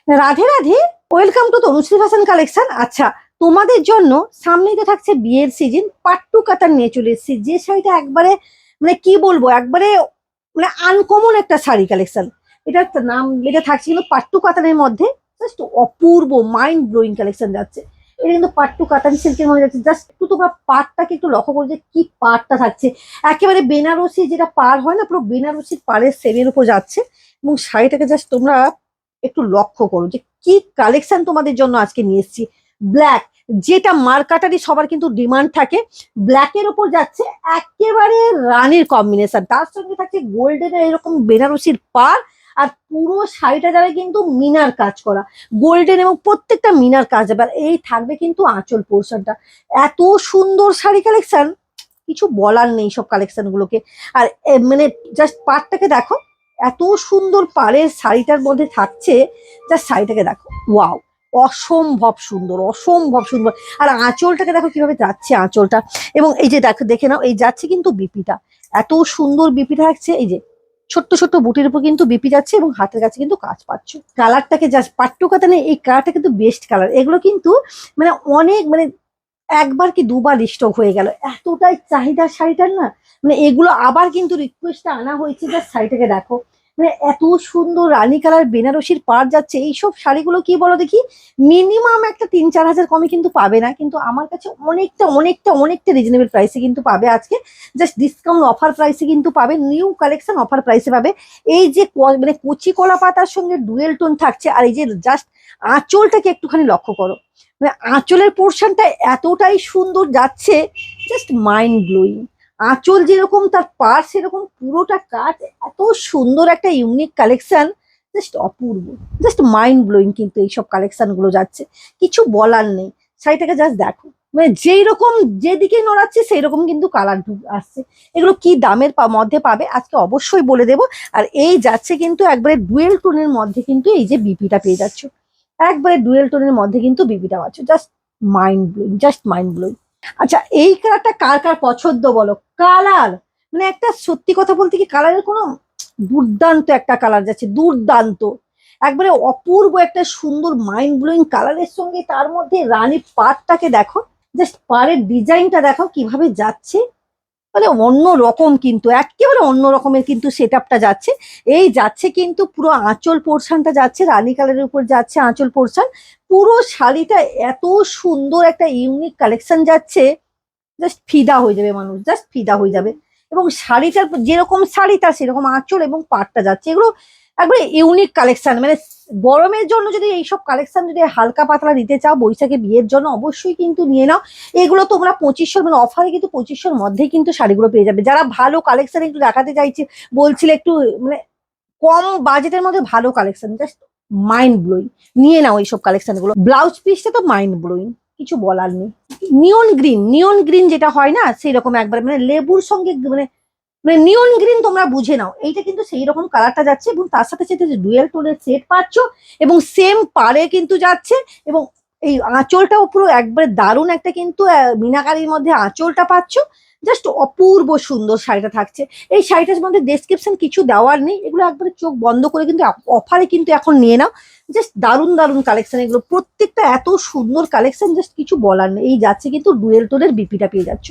Radhe Radhe. Welcome to Tanushree fashion collection. আচ্ছা, তোমাদের জন্য সামনেই তো থাকছে বিয়ের সিজন, পাট্টু কাতান নিয়ে চলে এসেছি। যে শাড়িটা একবারে কি বলবো, একবারে আনকমন একটা শাড়ি কালেকশন। এটা একটা নাম এটা থাকছে কিন্তু পাট্টু কাতানের মধ্যে। জাস্ট অপূর্ব মাইন্ড ব্লোয়িং কালেকশন যাচ্ছে। এটা কিন্তু পাট্টু কাতান সিল্কের মধ্যে যাচ্ছে। জাস্ট একটু তোমরা পাড়টাকে একটু লক্ষ্য করো যে কি পাড়টা থাকছে। একেবারে বেনারসি যেটা পাড় হয় না, পুরো বেনারসির পাড়ের সেমের উপর যাচ্ছে। এবং শাড়িটাকে জাস্ট তোমরা একটু লক্ষ্য করো যে কি কালেকশন তোমাদের জন্য আজকে নিয়ে এসেছি। ব্ল্যাক, যেটা মার্কাটারি সবার কিন্তু ডিমান্ড থাকে, ব্ল্যাকের ওপর যাচ্ছে একেবারে রানীর কম্বিনেশন, তার সঙ্গে থাকছে গোল্ডেন এরকম বেনারসির পার। আর পুরো শাড়িটা যাবে কিন্তু মিনার কাজ করা, গোল্ডেন এবং প্রত্যেকটা মিনার কাজ যাবে। আর এই থাকবে কিন্তু আঁচল পোর্শনটা। এত সুন্দর শাড়ি কালেকশন, কিছু বলার নেই সব কালেকশন গুলোকে। আর জাস্ট পাড়টাকে দেখো, এত সুন্দর পাড়ের শাড়িটার মধ্যে থাকছে। জাস্ট শাড়িটাকে দেখো, ওয়াও, অসম্ভব সুন্দর, অসম্ভব সুন্দর। আর আঁচলটাকে দেখো কিভাবে যাচ্ছে আঁচলটা। এবং এই যে দেখো, দেখে নাও, এই যাচ্ছে কিন্তু বিপিটা, এত সুন্দর বিপিটা থাকছে। এই যে ছোট্ট ছোট্ট বুটির উপর কিন্তু বিপি যাচ্ছে এবং হাতের কাছে কিন্তু কাজ পাচ্ছ। কালারটাকে জাস্ট পাট্টু কাতানে এই কালারটা কিন্তু বেস্ট কালার। এগুলো কিন্তু অনেক একবার কি দুবার স্টক হয়ে গেল, এতটাই চাহিদা শাড়িটার না। এগুলো আবার কিন্তু রিকোয়েস্টে আনা হয়েছে। যে শাড়িটাকে দেখো, এত সুন্দর রানী কালার বেনারসির পাড় যাচ্ছে। এইসব শাড়িগুলো কি বলো দেখি, মিনিমাম একটা 3-4 হাজার কমে কিন্তু পাবে না, কিন্তু আমার কাছে অনেকটা অনেকটা অনেকটা রিজনেবল প্রাইসে কিন্তু পাবে আজকে। জাস্ট ডিসকাউন্ট অফার প্রাইসে কিন্তু পাবে, নিউ কালেকশন অফার প্রাইসে পাবে। এই যে কচি কলা পাতার সঙ্গে ডুয়েল টোন থাকছে। আর এই যে জাস্ট আঁচলটাকে একটুখানি লক্ষ্য করো, আঁচলের পোর্শনটা এতটাই সুন্দর যাচ্ছে, জাস্ট মাইন্ড ব্লোয়িং। আঁচল যেরকম তার পার সেরকম পুরোটা কাজ, এত সুন্দর একটা ইউনিক কালেকশন, জাস্ট অপূর্ব, জাস্ট মাইন্ড ব্লোয়িং। কিন্তু এইসব কালেকশন গুলো যাচ্ছে, কিছু বলার নেই। শাড়িটাকে জাস্ট দেখো, যেই রকম যেদিকে নড়াচ্ছে সেই রকম কিন্তু কালার আসছে। এগুলো কি দামের মধ্যে পাবে আজকে অবশ্যই বলে দেবো। আর এই যাচ্ছে কিন্তু একবারে ডুয়েল টোনের মধ্যে কিন্তু এই যে বিপিটা পেয়ে যাচ্ছ, একবারে ডুয়েল টোনের মধ্যে কিন্তু বিবিটা পাচ্ছ। Just mind blowing, just mind blowing. আচ্ছা, এই কালারটা কার কার পছন্দ বলো? কালার একটা সত্যি কথা বলতে কি, কালারের কোনো দুর্দান্ত একটা কালার যাচ্ছে, দুর্দান্ত, একবারে অপূর্ব একটা সুন্দর মাইন্ড ব্লোয়িং কালারের সঙ্গে তার মধ্যে রানী পাড়টাকে দেখো, জাস্ট পাড়ের ডিজাইনটা দেখো কিভাবে যাচ্ছে। অন্য রকম, কিন্তু একেবারে অন্য রকমের কিন্তু সেট আপটা যাচ্ছে। এই যাচ্ছে কিন্তু পুরো আঁচল পোর্শনটা যাচ্ছে রানী কালারের উপর যাচ্ছে আঁচল পোর্শন। পুরো শাড়িটা এত সুন্দর একটা ইউনিক কালেকশন যাচ্ছে, জাস্ট ফিদা হয়ে যাবে মানুষ, জাস্ট ফিদা হয়ে যাবে। এবং শাড়িটার যেরকম শাড়ি তার সেরকম আঁচল এবং পাড়টা যাচ্ছে। এগুলো একবারে ইউনিক কালেকশন। গরমের জন্য যদি এইসব কালেকশন যদি হালকা পাতলা দিতে চাও বৈশাখে বিয়ের জন্য, অবশ্যই কিন্তু নিয়ে নাও। এগুলো তোমরা 2500 অফারে কিন্তু 2500-র মধ্যেই কিন্তু শাড়িগুলো পেয়ে যাবে। যারা ভালো কালেকশন একটু দেখাতে চাইছে, বলছিলে একটু কম বাজেটের মধ্যে ভালো কালেকশন, জাস্ট মাইন্ড ব্লোয়িং, নিয়ে নাও এইসব কালেকশন গুলো। ব্লাউজ পিসটা তো মাইন্ড ব্লোয়িং, কিছু বলার নেই। নিয়ন গ্রিন, নিয়ন গ্রিন যেটা হয় না সেই রকম, একবার লেবুর সঙ্গে নিয়ন গ্রিন, তোমরা বুঝে নাও। এইটা কিন্তু সেই রকম কালারটা যাচ্ছে এবং তার সাথে সাথে ডুয়েল টোনের সেট পাচ্ছ এবং সেম পারে কিন্তু যাচ্ছে। এবং এই আঁচলটাও পুরো একবারে দারুণ একটা কিন্তু মিনাকারির মধ্যে আঁচলটা পাচ্ছ। জাস্ট অপূর্ব সুন্দর শাড়িটা থাকছে। এই শাড়িটার মধ্যে ডেসক্রিপশন কিছু দেওয়ার নেই, এগুলো একবারে চোখ বন্ধ করে কিন্তু অফারে কিন্তু এখন নিয়ে নাও। জাস্ট দারুণ দারুণ কালেকশন এগুলো, প্রত্যেকটা এত সুন্দর কালেকশন, জাস্ট কিছু বলার নেই। এই যাচ্ছে কিন্তু ডুয়েল টোনের বিপিটা পেয়ে যাচ্ছ।